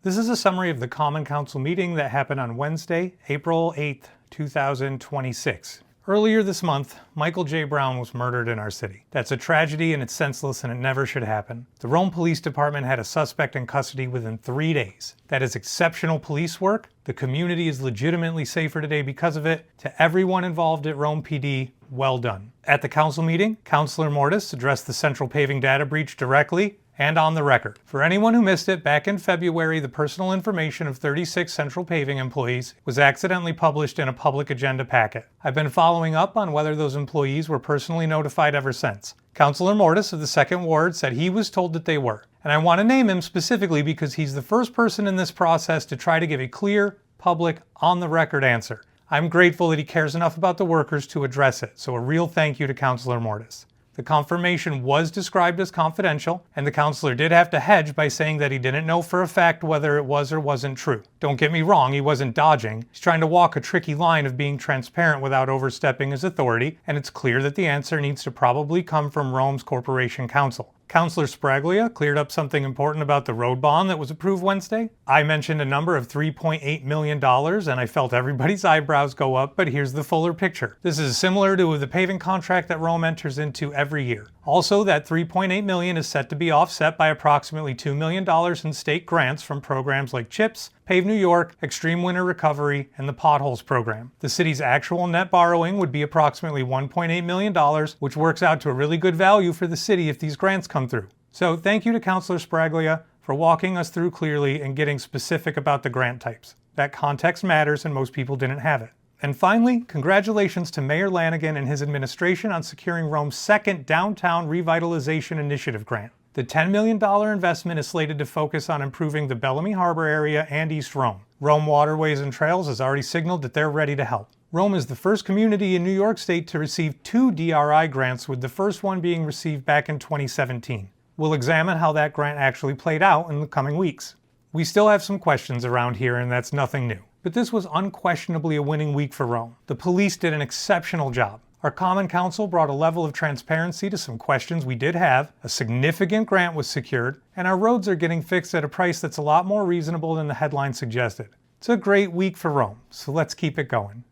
This is a summary of the Common Council meeting that happened on Wednesday, April 8th, 2026. Earlier this month, Michael J. Brown was murdered in our city. That's a tragedy and it's senseless and it never should happen. The Rome Police Department had a suspect in custody within 3 days. That is exceptional police work. The community is legitimately safer today because of it. To everyone involved at Rome PD, well done. At the council meeting, Councilor Mortise addressed the Central Paving data breach directly and on the record. For anyone who missed it, back in February, the personal information of 36 Central Paving employees was accidentally published in a public agenda packet. I've been following up on whether those employees were personally notified ever since. Councilor Mortise of the 2nd Ward said he was told that they were. And I want to name him specifically because he's the first person in this process to try to give a clear, public, on-the-record answer. I'm grateful that he cares enough about the workers to address it, so a real thank you to Councilor Mortise. The confirmation was described as confidential, and the councilor did have to hedge by saying that he didn't know for a fact whether it was or wasn't true. Don't get me wrong, he wasn't dodging. He's trying to walk a tricky line of being transparent without overstepping his authority, and it's clear that the answer needs to probably come from Rome's Corporation Council. Councilor Spraglia cleared up something important about the road bond that was approved Wednesday. I mentioned a number of $3.8 million and I felt everybody's eyebrows go up, but here's the fuller picture. This is similar to the paving contract that Rome enters into every year. Also, that $3.8 million is set to be offset by approximately $2 million in state grants from programs like CHIPS, Pave New York, Extreme Winter Recovery, and the Potholes program. The city's actual net borrowing would be approximately $1.8 million, which works out to a really good value for the city if these grants come through. So thank you to Councilor Spraglia for walking us through clearly and getting specific about the grant types. That context matters and most people didn't have it. And finally, congratulations to Mayor Lanigan and his administration on securing Rome's 2nd Downtown Revitalization Initiative grant. The $10 million investment is slated to focus on improving the Bellamy Harbor area and East Rome. Rome Waterways and Trails has already signaled that they're ready to help. Rome is the first community in New York State to receive 2 DRI grants, with the first one being received back in 2017. We'll examine how that grant actually played out in the coming weeks. We still have some questions around here, and that's nothing new. But this was unquestionably a winning week for Rome. The police did an exceptional job. Our Common Council brought a level of transparency to some questions we did have, a significant grant was secured, and our roads are getting fixed at a price that's a lot more reasonable than the headline suggested. It's a great week for Rome, so let's keep it going.